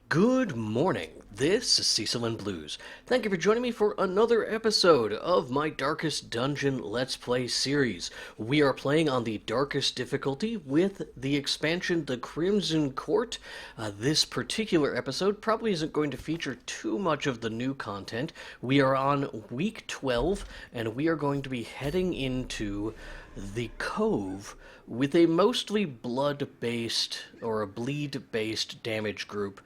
Good morning. This is Cecil and Blues. Thank you for joining me for another episode of my Darkest Dungeon Let's Play series. We are playing on the darkest difficulty with the expansion The Crimson Court. This particular episode probably isn't going to feature too much of the new content. We are on week 12 and we are going to be heading into the Cove with a mostly blood-based or a bleed-based damage group.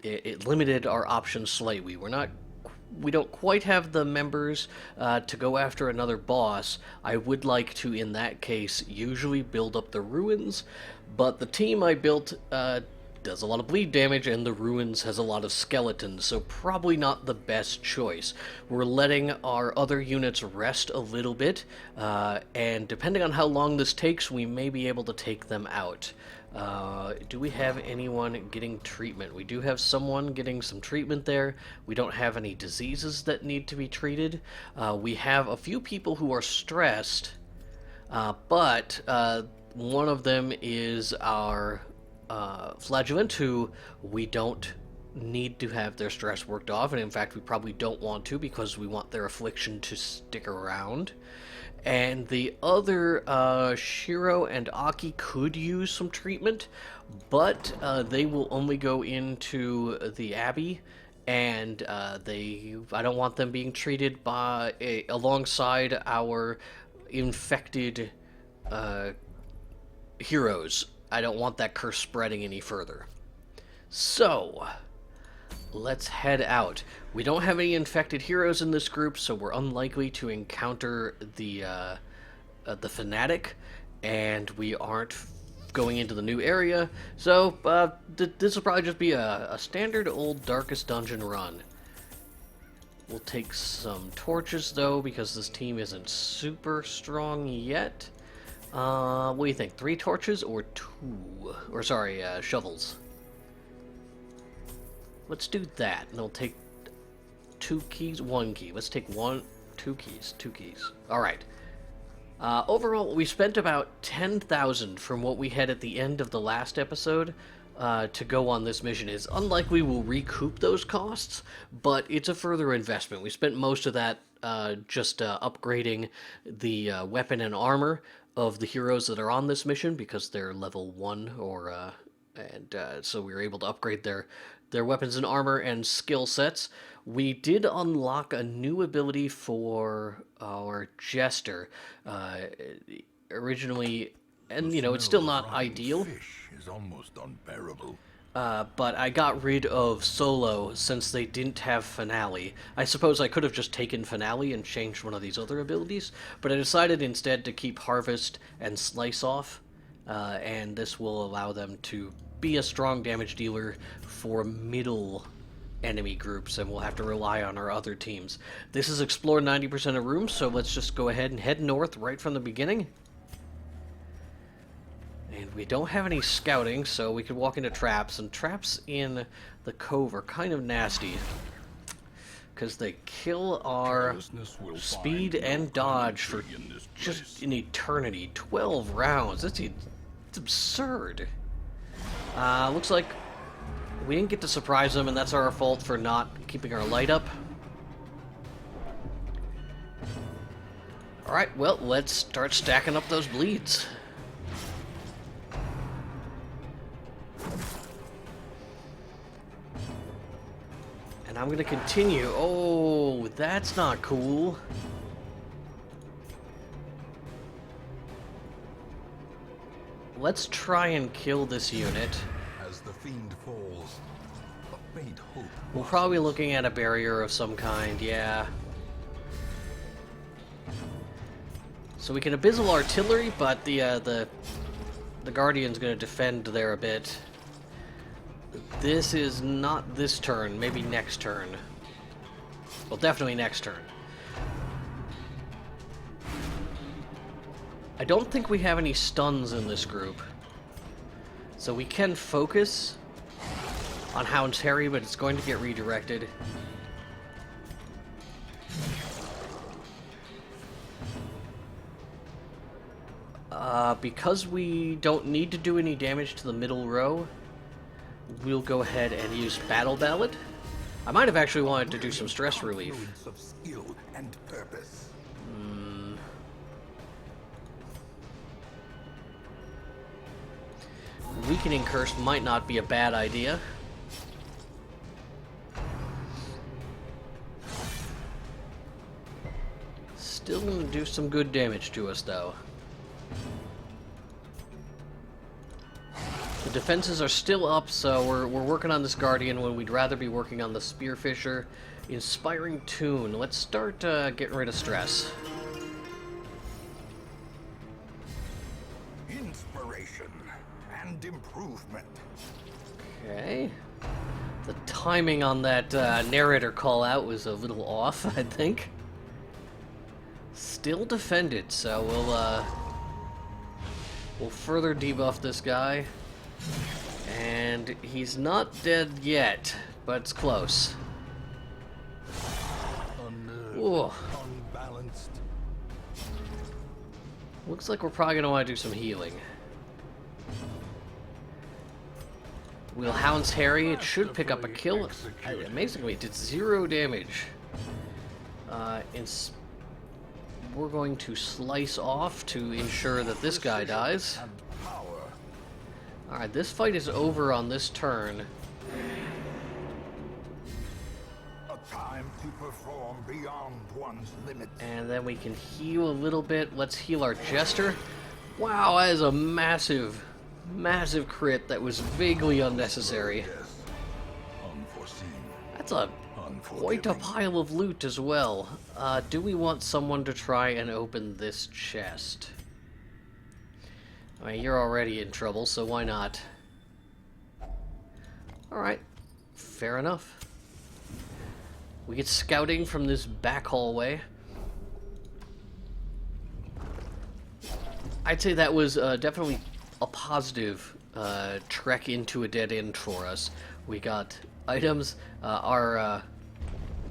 It limited our options slightly. We don't quite have the members to go after another boss. I would like to, in that case, usually build up the ruins, but the team I built does a lot of bleed damage, and the ruins has a lot of skeletons, so probably not the best choice. We're letting our other units rest a little bit, and depending on how long this takes, we may be able to take them out. Do we have anyone getting treatment? We do have someone getting some treatment there. We don't have any diseases that need to be treated. We have a few people who are stressed, but one of them is our flagellant, who we don't need to have their stress worked off, and in fact we probably don't want to because we want their affliction to stick around. And the other, Shiro and Aki, could use some treatment, but they will only go into the Abbey, and I don't want them being treated alongside our infected heroes. I don't want that curse spreading any further. So, let's head out. We don't have any infected heroes in this group, so we're unlikely to encounter the fanatic, and we aren't going into the new area, so this will probably just be a standard old Darkest Dungeon run. We'll take some torches, though, because this team isn't super strong yet. What do you think? 3 torches or 2? Or sorry, shovels. Let's do that, and it'll take 2 keys, 1 key. Let's take 2 keys. Alright. Overall, we spent about 10,000 from what we had at the end of the last episode to go on this mission. It's unlikely we'll recoup those costs, but it's a further investment. We spent most of that just upgrading the weapon and armor of the heroes that are on this mission, because they're level 1, so we were able to upgrade their weapons and armor and skill sets. We did unlock a new ability for our Jester. Originally, and it's still not ideal. Fish is almost unbearable. But I got rid of Solo since they didn't have Finale. I suppose I could have just taken Finale and changed one of these other abilities, but I decided instead to keep Harvest and Slice off, and this will allow them to be a strong damage dealer for middle enemy groups, and we'll have to rely on our other teams. This is explore 90% of rooms, so let's just go ahead and head north right from the beginning. And we don't have any scouting, so we could walk into traps, and traps in the Cove are kind of nasty, because they kill our speed and dodge for just an eternity. 12 rounds, it's absurd. Looks like we didn't get to surprise them, and that's our fault for not keeping our light up. Alright, well, let's start stacking up those bleeds. And I'm gonna continue. Oh, that's not cool. Let's try and kill this unit. As the fiend falls, a faint hope. We're probably looking at a barrier of some kind, yeah. So we can abyssal artillery, but the Guardian's gonna defend there a bit. This is not this turn, maybe next turn. Well, definitely next turn. I don't think we have any stuns in this group, so we can focus on Hound's Harry, but it's going to get redirected. Because we don't need to do any damage to the middle row, we'll go ahead and use Battle Ballad. I might have actually wanted to do some stress relief. Confluence of skill and purpose. Weakening Curse might not be a bad idea. Still gonna do some good damage to us, though. The defenses are still up, so we're working on this Guardian when we'd rather be working on the Spearfisher. Inspiring Tune. Let's start getting rid of stress. Inspiration and improvement. Okay. The timing on that narrator call out was a little off, I think. Still defended, so we'll further debuff this guy. And he's not dead yet, but it's close. Ooh. Unbalanced. Looks like we're probably gonna want to do some healing. We'll Hound's Harry. It should pick up a kill. Amazingly, it did 0 damage. We're going to slice off to ensure that this guy dies. And power. Alright, this fight is over on this turn. A time to perform beyond one's limits. And then we can heal a little bit. Let's heal our Jester. Wow, that is a massive, massive crit that was vaguely unnecessary. Yes. Unforeseen. That's a quite a pile of loot as well. Do we want someone to try and open this chest? I mean, you're already in trouble, so why not? Alright, fair enough. We get scouting from this back hallway. I'd say that was definitely a positive trek into a dead end for us. We got items. Our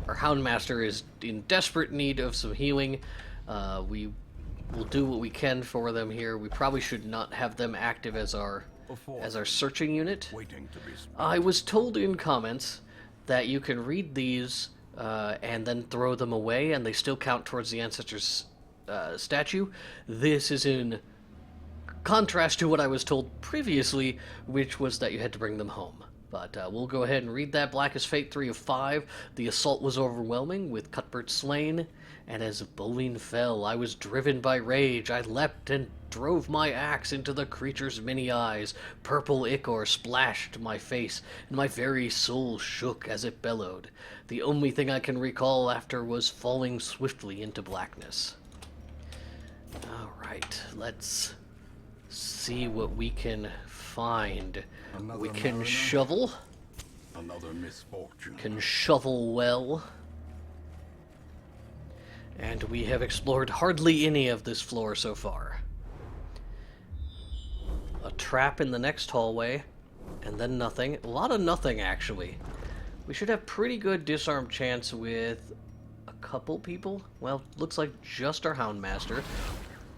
Houndmaster is in desperate need of some healing. We will do what we can for them here. We probably should not have them active as our searching unit. Waiting to be spent. I was told in comments that you can read these and then throw them away, and they still count towards the Ancestor's statue. This is in contrast to what I was told previously, which was that you had to bring them home. But we'll go ahead and read that. Blackest Fate, 3 of 5. The assault was overwhelming, with Cuthbert slain. And as Bolin fell, I was driven by rage. I leapt and drove my axe into the creature's many eyes. Purple ichor splashed my face, and my very soul shook as it bellowed. The only thing I can recall after was falling swiftly into blackness. Alright, let's see what we can find. Another We can mariner? shovel. Another misfortune. Can shovel well. And we have explored hardly any of this floor so far. A trap in the next hallway, and then nothing. A lot of nothing, actually. We should have pretty good disarm chance with a couple people. Well, looks like just our Houndmaster.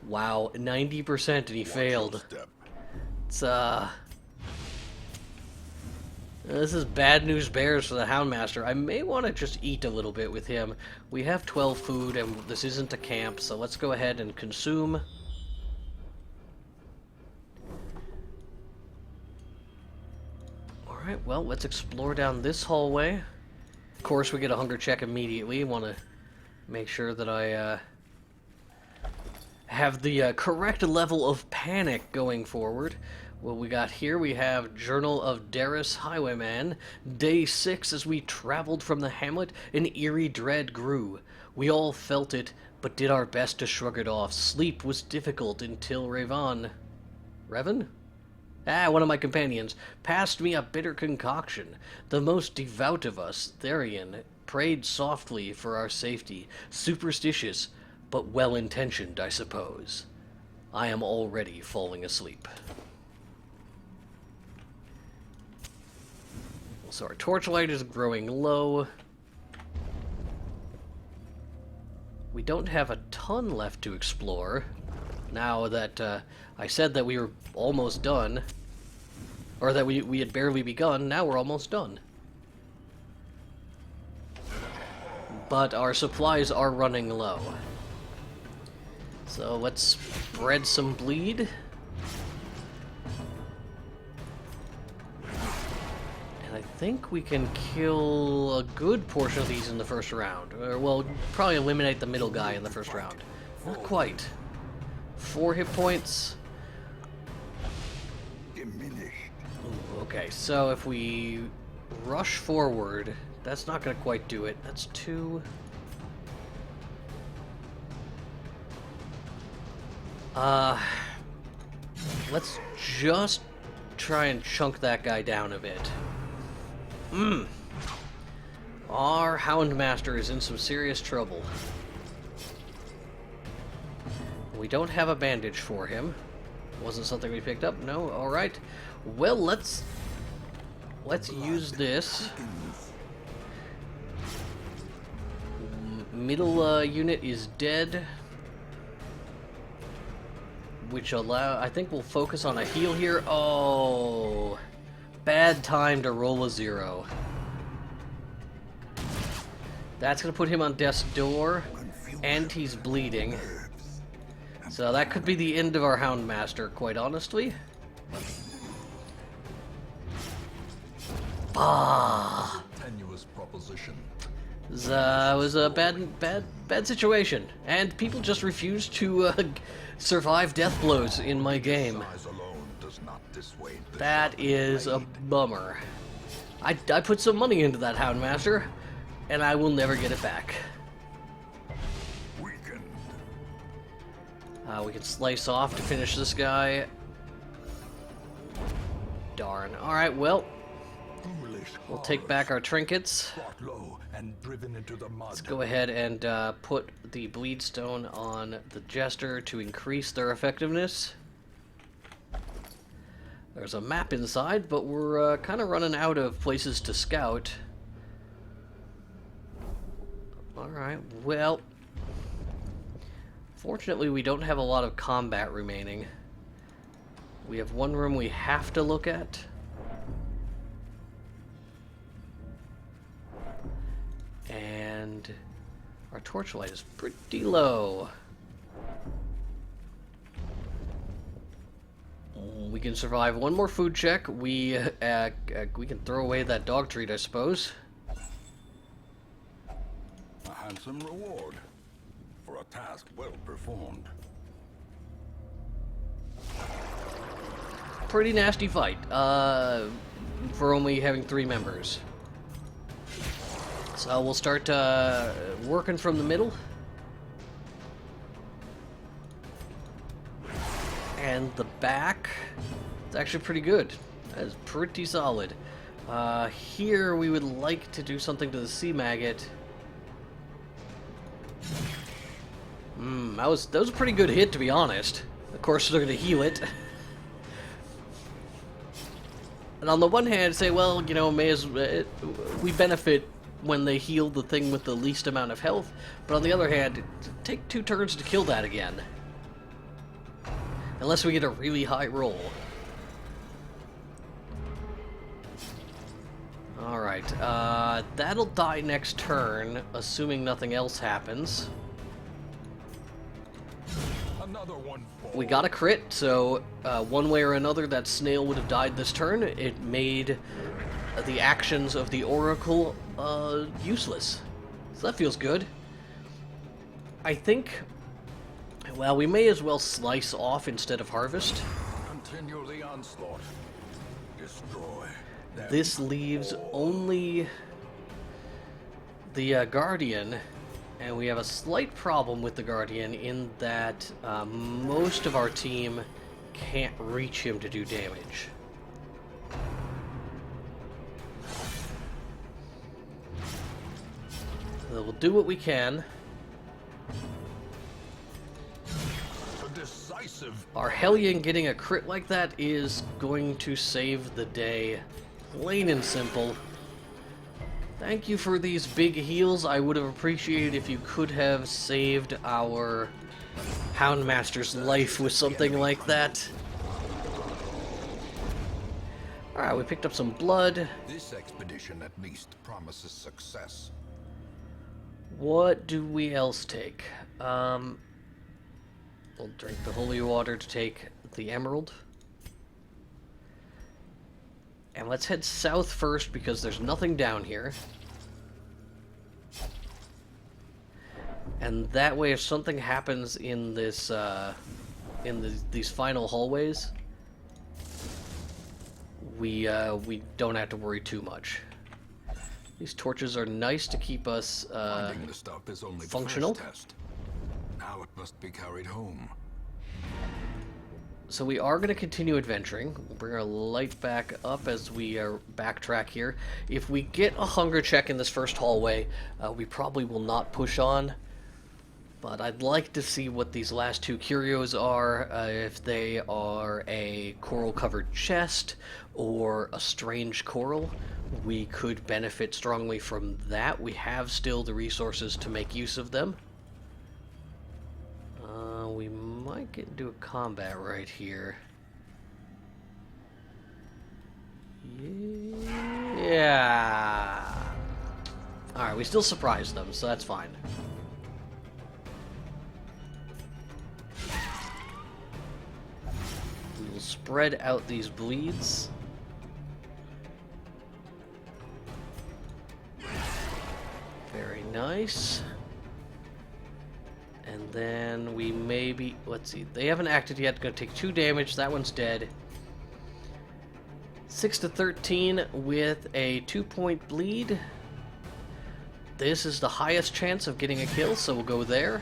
Wow, 90% and he failed. Step. It's, this is bad news bears for the Houndmaster. I may want to just eat a little bit with him. We have 12 food, and this isn't a camp, so let's go ahead and consume. Alright, well, let's explore down this hallway. Of course, we get a hunger check immediately. Want to make sure that I have the correct level of panic going forward. What we got here, we have Journal of Darius Highwayman. Day 6, as we traveled from the hamlet, an eerie dread grew. We all felt it, but did our best to shrug it off. Sleep was difficult until Revan? One of my companions, passed me a bitter concoction. The most devout of us, Therian, prayed softly for our safety. Superstitious, but well-intentioned, I suppose. I am already falling asleep. So our torchlight is growing low. We don't have a ton left to explore. Now that I said that we were almost done. Or that we had barely begun. Now we're almost done. But our supplies are running low. So let's spread some bleed. And I think we can kill a good portion of these in the first round. Or, well, probably eliminate the middle guy in the first round. Not quite. 4 hit points. Diminished. Ooh, okay, so if we rush forward, that's not going to quite do it. That's 2. Let's just try and chunk that guy down a bit. Our Houndmaster is in some serious trouble. We don't have a bandage for him. Wasn't something we picked up? No? Alright. Well, let's use this. Middle unit is dead. Which I think we'll focus on a heal here. Oh, bad time to roll a 0. That's gonna put him on death's door, and he's bleeding. So that could be the end of our Houndmaster, quite honestly. Ah, Tenuous proposition. it was a bad situation, and people just refuse to survive death blows in my game. Size alone does not dissuade the That is a bummer. I put some money into that Houndmaster, and I will never get it back. weakened. We can slice off to finish this guy. Darn. Alright, well, Foolish we'll take back our trinkets. brought low and driven into the mud. Let's go ahead and put the bleed stone on the jester to increase their effectiveness. There's a map inside, but we're kind of running out of places to scout. Alright, well, fortunately we don't have a lot of combat remaining. We have one room we have to look at. And our torchlight is pretty low. We can survive one more food check. We can throw away that dog treat, I suppose. A handsome reward for a task well performed. Pretty nasty fight. For only having 3 members. So we'll start working from the middle. And the back, it's actually pretty good. That's pretty solid. Here we would like to do something to the sea maggot. That was a pretty good hit, to be honest. Of course, they're going to heal it. And on the one hand, say, well, you know, we benefit when they heal the thing with the least amount of health, but on the other hand, take 2 turns to kill that again. Unless we get a really high roll. Alright, that'll die next turn, assuming nothing else happens. Another one falls. We got a crit, so one way or another that snail would have died this turn. It made the actions of the Oracle useless. So that feels good. I think, well, we may as well slice off instead of harvest. Continue the onslaught. Destroy. them This leaves all. only the Guardian, and we have a slight problem with the Guardian in that most of our team can't reach him to do damage. So we'll do what we can. A decisive. Our Hellion getting a crit like that is going to save the day. Plain and simple. Thank you for these big heals. I would have appreciated if you could have saved our Houndmaster's life with something like that. Alright, we picked up some blood. This expedition at least promises success. What do we else take? We'll drink the holy water to take the emerald. And let's head south first because there's nothing down here. And that way, if something happens in this, these final hallways, we don't have to worry too much. These torches are nice to keep us Finding the stuff is only functional. the first test. Now it must be carried home. So we are going to continue adventuring. We'll bring our light back up as we backtrack here. If we get a hunger check in this first hallway, we probably will not push on. But I'd like to see what these last two curios are, if they are a coral-covered chest or a strange coral. We could benefit strongly from that. We have still the resources to make use of them. We might get into a combat right here. Yeah. Alright, we still surprised them, so that's fine. We will spread out these bleeds. Very nice. And then we maybe... Let's see. They haven't acted yet. Gonna take 2 damage. That one's dead. 6 to 13 with a 2-point bleed. This is the highest chance of getting a kill, so we'll go there.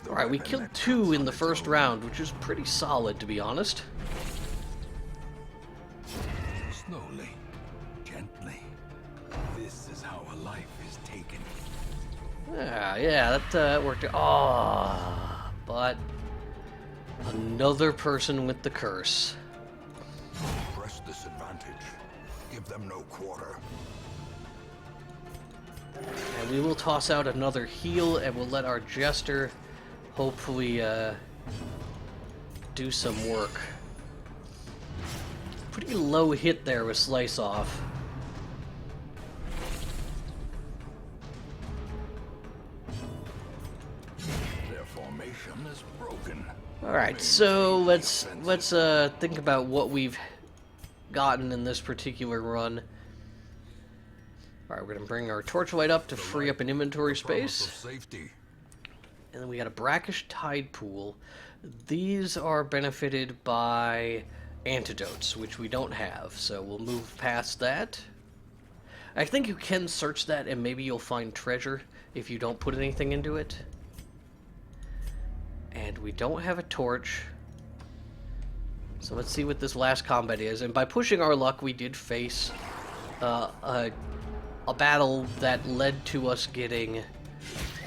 Alright, we killed 2 in the first round, which is pretty solid, to be honest. Slowly, gently. This is how a life is taken. Yeah, that worked. Oh, but another person with the curse. Press this advantage. Give them no quarter. And we will toss out another heal, and we'll let our jester hopefully do some work. Pretty low hit there with Slice Off. Their formation is broken. Alright, so let's think about what we've gotten in this particular run. Alright, we're gonna bring our torchlight up to free up an inventory space. Safety. And then we got a brackish tide pool. These are benefited by antidotes, which we don't have, so we'll move past that. I think you can search that and maybe you'll find treasure if you don't put anything into it. And we don't have a torch. So let's see what this last combat is. And by pushing our luck, we did face a battle that led to us getting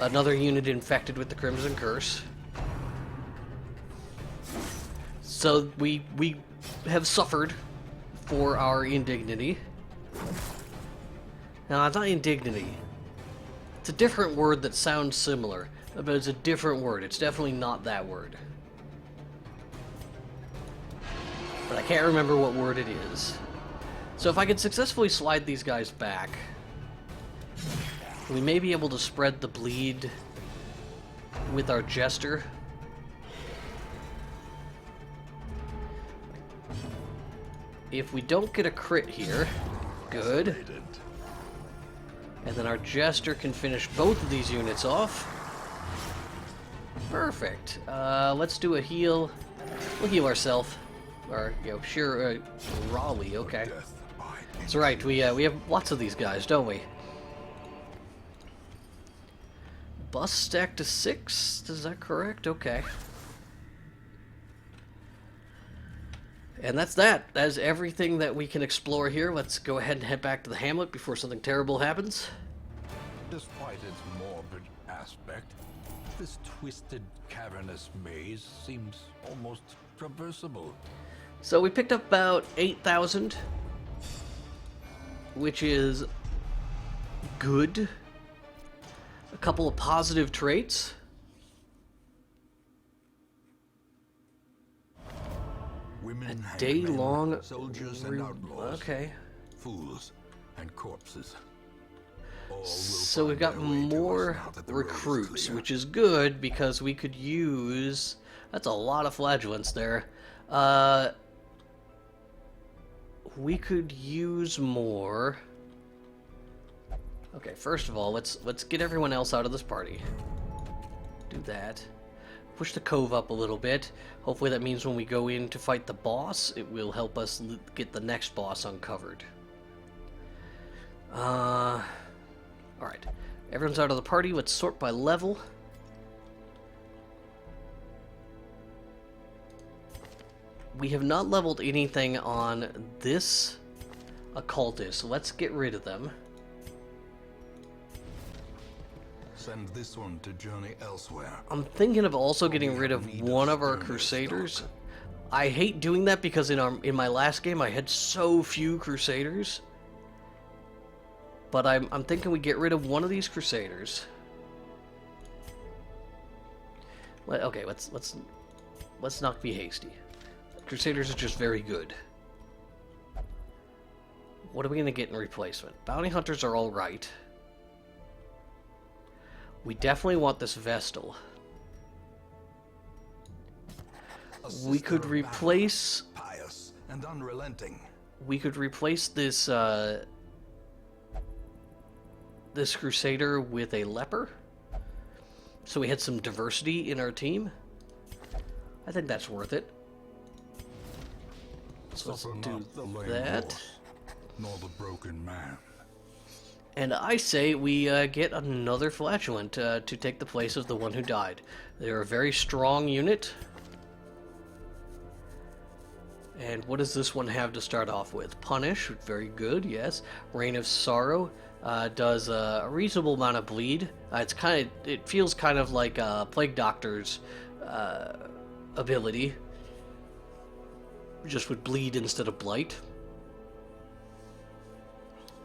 another unit infected with the Crimson Curse. So we have suffered for our indignity. Now, it's not indignity. It's a different word that sounds similar, but it's a different word. It's definitely not that word. But I can't remember what word it is. So if I can successfully slide these guys back, we may be able to spread the bleed with our jester. If we don't get a crit here, good. And then our jester can finish both of these units off. Perfect. Let's do a heal. We'll heal ourselves. Or, you know, sure, Raleigh, okay. That's right, we have lots of these guys, don't we? Bus stack to 6, is that correct? Okay. And that's that. That is everything that we can explore here. Let's go ahead and head back to the hamlet before something terrible happens. Despite its morbid aspect, this twisted, cavernous maze seems almost traversable. So we picked up about 8,000, which is good. A couple of positive traits. Women and men, day-long soldiers and outlaws, Okay. fools and corpses. All will So we've find got their way to us more now that the road is recruits, clear. which is good because we could use... That's a lot of flagellants there. We could use more... Okay, first of all, let's get everyone else out of this party. Do that. Push the cove up a little bit. Hopefully that means when we go in to fight the boss, it will help us get the next boss uncovered. Alright. Everyone's out of the party. Let's sort by level. We have not leveled anything on this occultist, so let's get rid of them. Send this one to journey elsewhere. I'm thinking of also getting rid of one of our crusaders. I hate doing that because in my last game I had so few crusaders. But I'm thinking we get rid of one of these crusaders. Okay, let's not be hasty. Crusaders are just very good. What are we gonna get in replacement? Bounty hunters are all right. We definitely want this Vestal. We could replace... Pious and unrelenting. We could replace this, this Crusader with a Leper. So we had some diversity in our team. I think that's worth it. So let's do that. Nor the broken man. And I say we get another flatulent to take the place of the one who died. They're a very strong unit. And what does this one have to start off with? Punish, very good, yes. Reign of Sorrow does a reasonable amount of bleed. It feels kind of like Plague Doctor's ability, just with bleed instead of blight.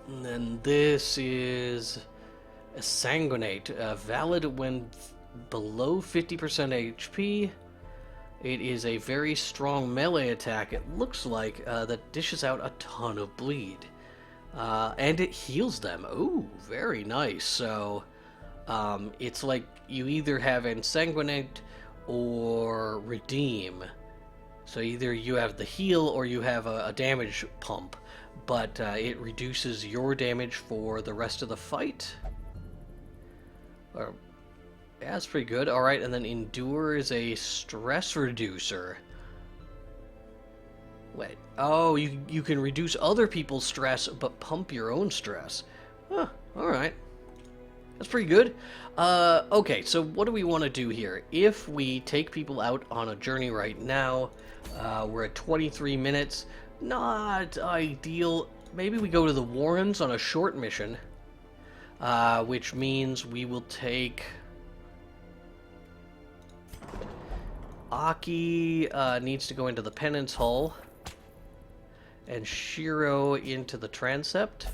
And then this is a Sanguinate, valid when below 50% HP. It is a very strong melee attack, it looks like, that dishes out a ton of bleed. And it heals them. Ooh, very nice. So, it's like you either have Ensanguinate or Redeem. So either you have the heal or you have a damage pump. But it reduces your damage for the rest of the fight. Yeah, that's pretty good. Alright, and then Endure is a stress reducer. Wait. Oh, you can reduce other people's stress, but pump your own stress. Huh, alright. That's pretty good. Okay, so what do we want to do here? If we take people out on a journey right now, we're at 23 minutes. Not ideal. Maybe we go to the Warrens on a short mission, which means we will take Aki needs to go into the Penance Hall, and Shiro into the Transept,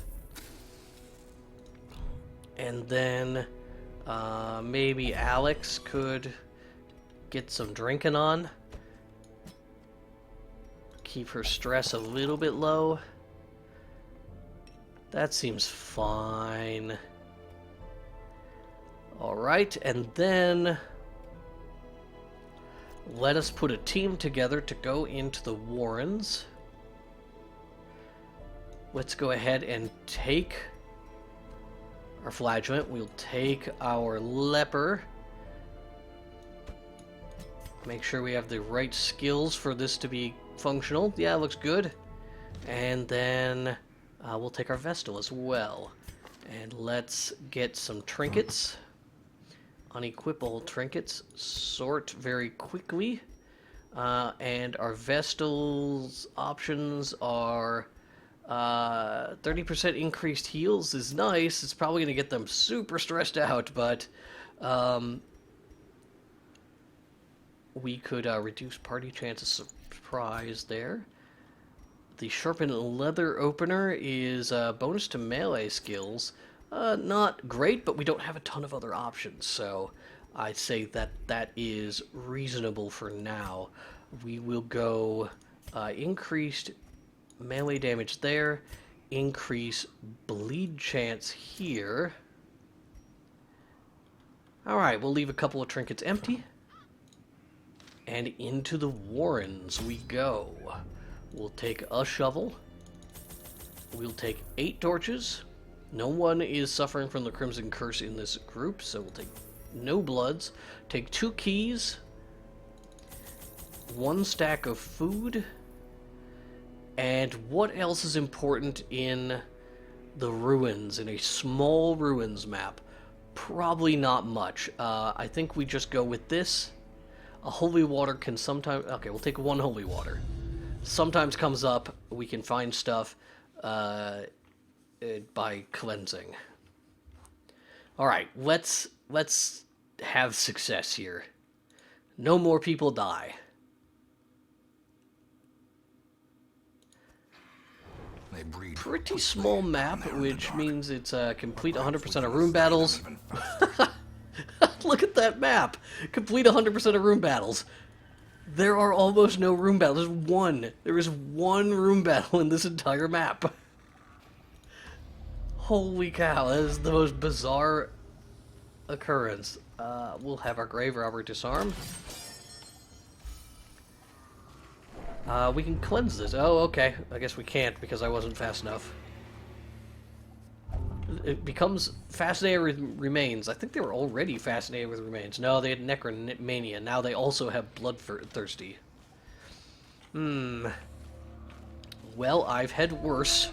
and then maybe Alex could get some drinking on. Keep her stress a little bit low. That seems fine. Alright, and then let us put a team together to go into the Warrens. Let's go ahead and take our Flagellant. We'll take our Leper. Make sure we have the right skills for this to be functional. Yeah, it looks good. And then we'll take our Vestal as well. And let's get some trinkets. Unequip all trinkets. Sort very quickly. And our Vestal's options are 30% increased heals is nice. It's probably going to get them super stressed out, but we could reduce party chance of surprise there. The sharpened leather opener is bonus to melee skills. Not great, but we don't have a ton of other options, so I'd say that is reasonable for now. We will go Increased melee damage there. Increase bleed chance here. Alright, we'll leave a couple of trinkets empty. And into the warrens we go. We'll take a shovel. We'll take 8 torches. No one is suffering from the Crimson Curse in this group, so we'll take no bloods. Take 2 keys. 1 stack of food. And what else is important in the ruins, in a small ruins map? Probably not much. I think we just go with this. A holy water can sometimes... Okay, we'll take 1 holy water. Sometimes comes up. We can find stuff by cleansing. Alright, let's have success here. No more people die. Pretty small map, which means it's complete 100% of room battles. Look at that map! Complete 100% of room battles. There are almost no room battles. There's one. There is 1 room battle in this entire map. Holy cow, that is the most bizarre occurrence. We'll have our grave robber disarm. We can cleanse this. Oh, okay. I guess we can't because I wasn't fast enough. It becomes fascinated with remains. I think they were already fascinated with remains. No, they had necromania. Now they also have bloodthirsty. Well, I've had worse.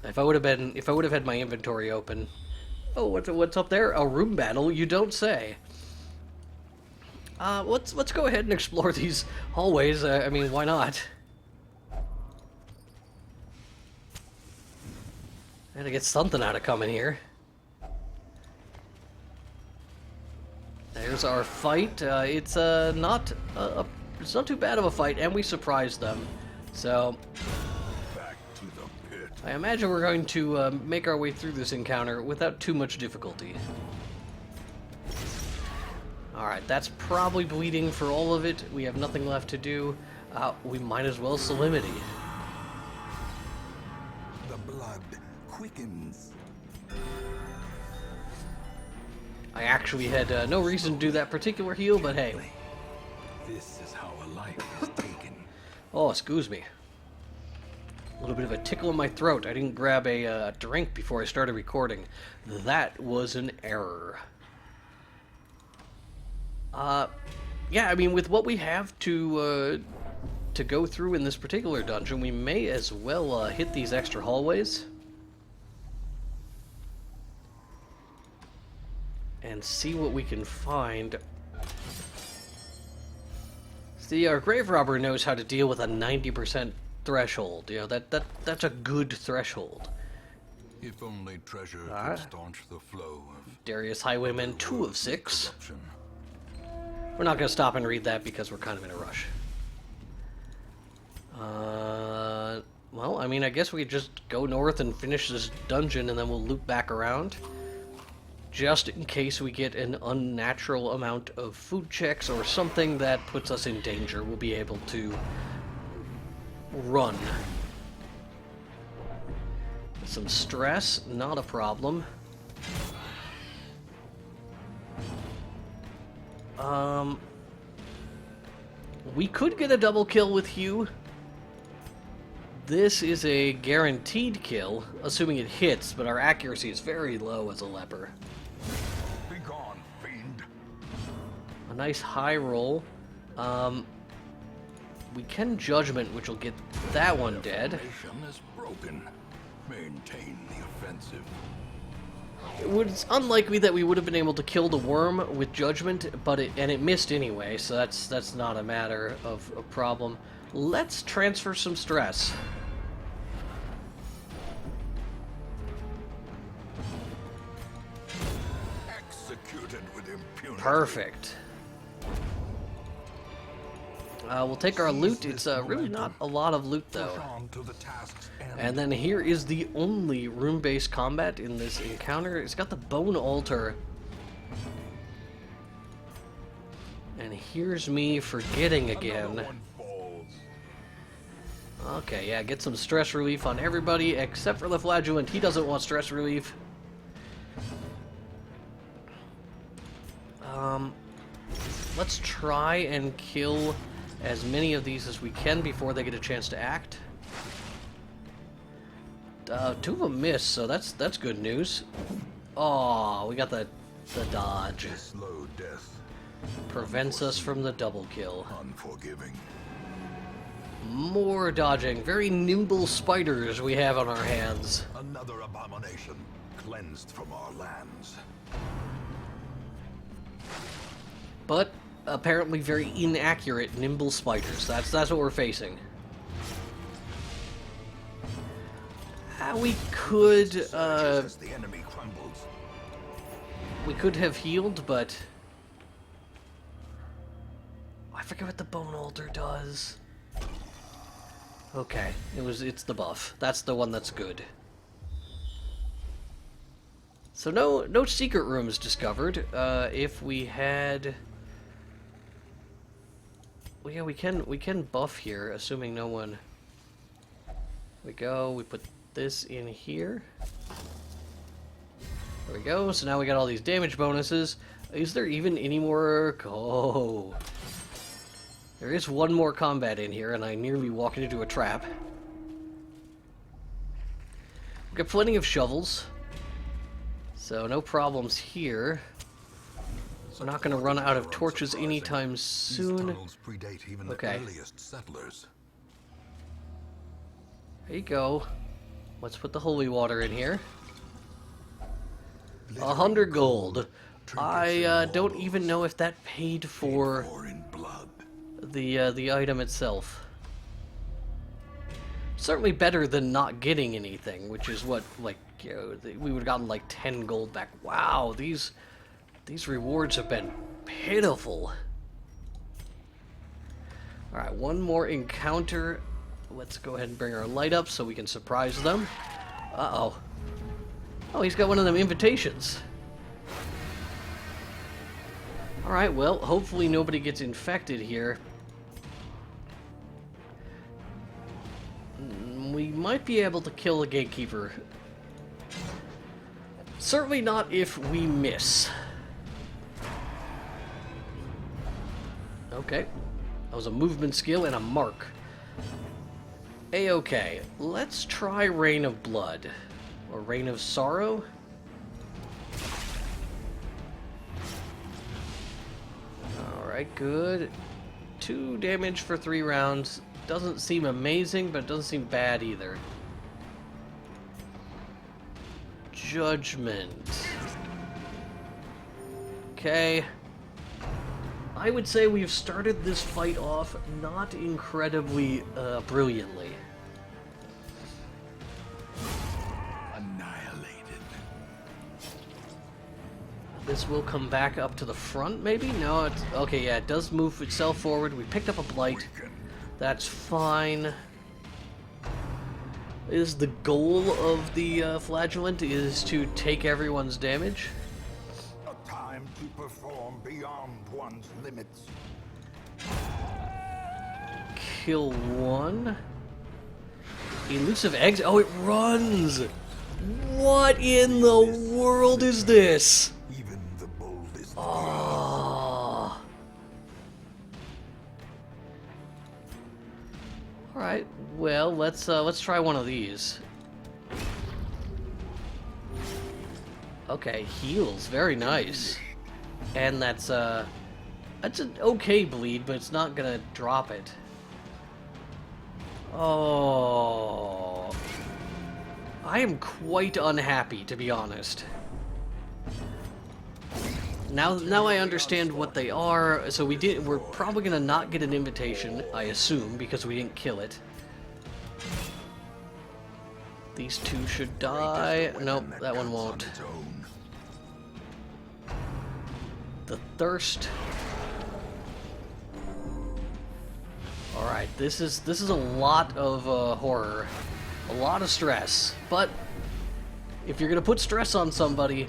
If I would have had my inventory open. Oh, what's up there? A room battle? You don't say. Let's go ahead and explore these hallways. I mean, why not? Gotta get something out of coming here. There's our fight. It's not too bad of a fight, and we surprised them. So Back to the pit. I imagine we're going to make our way through this encounter without too much difficulty. Alright, that's probably bleeding for all of it. We have nothing left to do. We might as well Solemnity. The blood quickens. I actually had no reason to do that particular heal, but hey. This is how a life is taken. Oh, excuse me. A little bit of a tickle in my throat. I didn't grab a drink before I started recording. That was an error. Yeah, I mean, with what we have to go through in this particular dungeon, we may as well hit these extra hallways and see what we can find. See, our grave robber knows how to deal with a 90% threshold. You know, that's a good threshold. If only treasure could staunch the flow of Darius Highwayman, 2 of 6. corruption. We're not going to stop and read that because we're kind of in a rush. Well, I mean, I guess we could just go north and finish this dungeon and then we'll loop back around. Just in case we get an unnatural amount of food checks or something that puts us in danger, we'll be able to run. Some stress, not a problem. We could get a double kill with Hugh. This is a guaranteed kill, assuming it hits, but our accuracy is very low as a leper. Be gone, fiend. A nice high roll. We can Judgment, which will get that one dead. Formation is broken. Maintain the offensive. It's unlikely that we would have been able to kill the worm with Judgment, but it missed anyway, so that's not a matter of a problem. Let's transfer some stress. Executed with impunity. Perfect. We'll take our loot. It's really not a lot of loot, though. Push on to the task's end. And then here is the only room-based combat in this encounter. It's got the bone altar. And here's me forgetting again. Another one falls. Okay, yeah, get some stress relief on everybody except for the flagellant. He doesn't want stress relief. Let's try and kill as many of these as we can before they get a chance to act. Two of them missed, so that's good news. Oh, we got the dodge. Slow death. Prevents us from the double kill. Unforgiving. More dodging. Very nimble spiders we have on our hands. Another abomination cleansed from our lands. But apparently very inaccurate nimble spiders. That's what we're facing. We could As the enemy crumbles. we could have healed, but I forget what the bone altar does. Okay, it's the buff. That's the one that's good. So no secret rooms discovered. If we had, well, yeah, we can buff here, assuming no one. We put this in here. There we go. So now we got all these damage bonuses. Is there even any more? Oh. There is one more combat in here, and I nearly walked into a trap. We've got plenty of shovels, so no problems here. We're not going to run out of torches anytime soon. These tunnels predate even the earliest settlers. There you go. Let's put the holy water in here. 100 gold. I don't even know if that paid for the item itself. Certainly better than not getting anything, which is what, like, you know, we would have gotten like 10 gold back. Wow, these rewards have been pitiful. Alright, one more encounter. Let's go ahead and bring our light up so we can surprise them. Uh-oh. Oh, he's got one of them invitations. Alright, well, hopefully nobody gets infected here. We might be able to kill a gatekeeper. Certainly not if we miss. Okay. That was a movement skill and a mark. A-okay. Let's try Rain of Blood. Or Rain of Sorrow? Alright, good. 2 damage for 3 rounds. Doesn't seem amazing, but it doesn't seem bad either. Judgment. Okay. I would say we've started this fight off not incredibly brilliantly. Annihilated. This will come back up to the front, maybe? No, it's... Okay, yeah, it does move itself forward. We picked up a blight. That's fine. Is the goal of the flagellant is to take everyone's damage? A time to perform beyond one's limits. Kill one. Elusive eggs. Oh, it runs! What in the world is this? Even the boldest. Oh. All right. Well, let's try one of these. Okay, heals. Very nice. And that's an okay bleed, but it's not gonna drop it. Oh. I am quite unhappy, to be honest. Now I understand what they are. So we're probably gonna not get an invitation, I assume, because we didn't kill it. These two should die. Nope, that one won't. The thirst. All right, this is a lot of horror, a lot of stress. But if you're gonna put stress on somebody,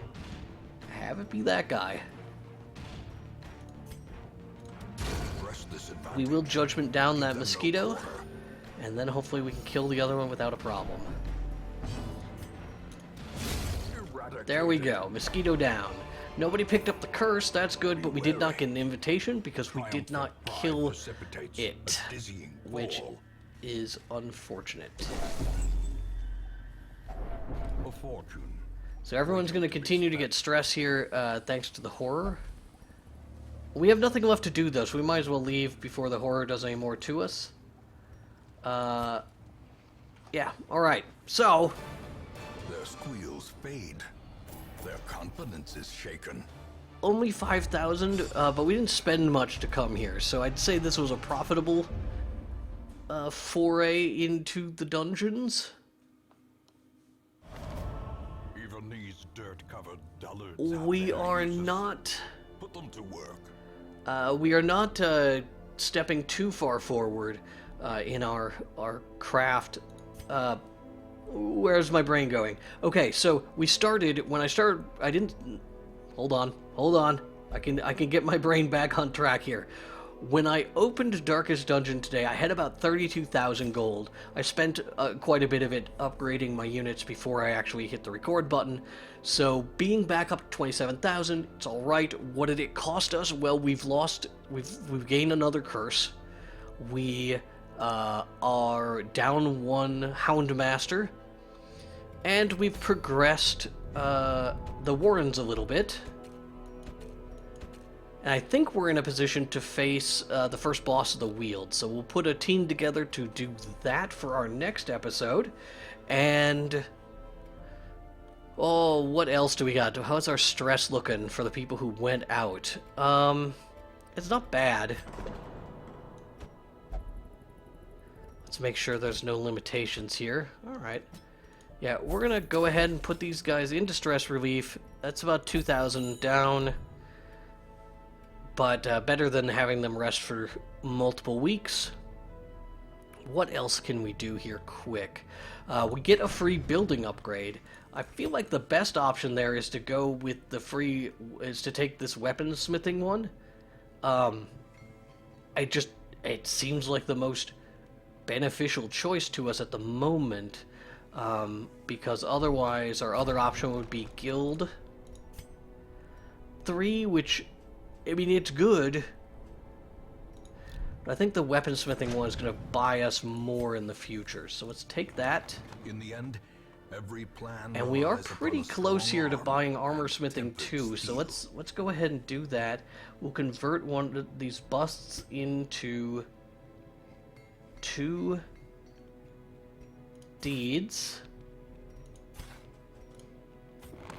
have it be that guy. disadvantage. we will judgment down that Even mosquito, no quarter. and then hopefully we can kill the other one without a problem. There we go, mosquito down. Nobody picked up the curse, that's good, but we did not get an invitation because we did not kill it, which is unfortunate. A fortune. So everyone's going to continue to get stress here thanks to the horror. We have nothing left to do though, so we might as well leave before the horror does any more to us. Yeah, alright. So, Their squeals fade. Their confidence is shaken. only 5,000, but we didn't spend much to come here, so I'd say this was a profitable foray into the dungeons. Even these dirt-covered dullards. We are not... Put them to work. we are not stepping too far forward in our craft. Where's my brain going? Okay, so we started, when I started, I didn't, hold on, I can get my brain back on track here. When I opened Darkest Dungeon today, I had about 32,000 gold. I spent quite a bit of it upgrading my units before I actually hit the record button. So being back up to 27,000, it's alright. What did it cost us? Well, we've gained another curse. We are down one Hound Master. And we've progressed the Warrens a little bit. And I think we're in a position to face the first boss of the Weald. So we'll put a team together to do that for our next episode. And... oh, what else do we got? How's our stress looking for the people who went out? It's not bad. Let's make sure there's no limitations here. Alright. Yeah, we're gonna go ahead and put these guys into stress relief. That's about 2,000 down. But better than having them rest for multiple weeks. What else can we do here quick? We get a free building upgrade. I feel like the best option there is to go with the free, is to take this weaponsmithing one. It seems like the most beneficial choice to us at the moment. Because otherwise our other option would be Guild 3, which... I mean, it's good, but I think the weaponsmithing one is going to buy us more in the future. So let's take that. In the end, every plan. And we are pretty close here to buying armor smithing too. So let's go ahead and do that. We'll convert one of these busts into 2 deeds.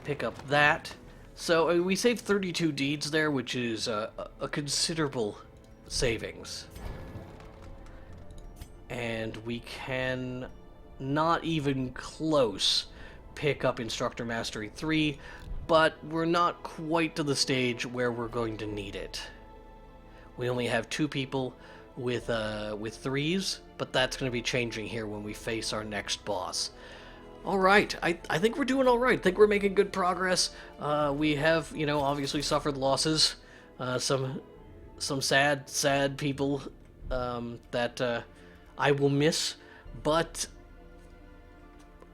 Pick up that. So we saved 32 deeds there, which is a considerable savings. And we can not even close pick up Instructor Mastery 3, but we're not quite to the stage where we're going to need it. We only have 2 people with 3s, but that's going to be changing here when we face our next boss. Alright, I think we're doing alright. I think we're making good progress. We have, you know, obviously suffered losses. Some sad people that I will miss. But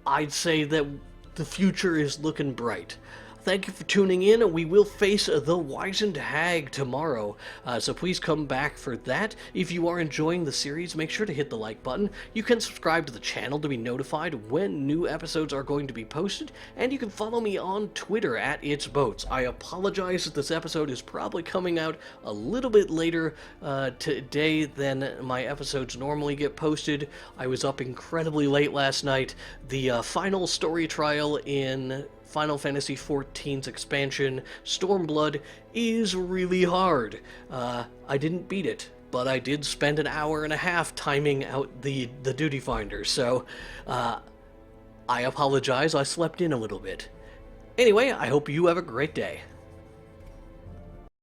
I'd say that the future is looking bright. Thank you for tuning in. We will face the Wizened Hag tomorrow, so please come back for that. If you are enjoying the series, make sure to hit the like button. You can subscribe to the channel to be notified when new episodes are going to be posted, and you can follow me on Twitter at itsboats. I apologize that this episode is probably coming out a little bit later today than my episodes normally get posted. I was up incredibly late last night. The final story trial in Final Fantasy XIV's expansion, Stormblood, is really hard. I didn't beat it, but I did spend an hour and a half timing out the duty finder, so I apologize, I slept in a little bit. Anyway, I hope you have a great day.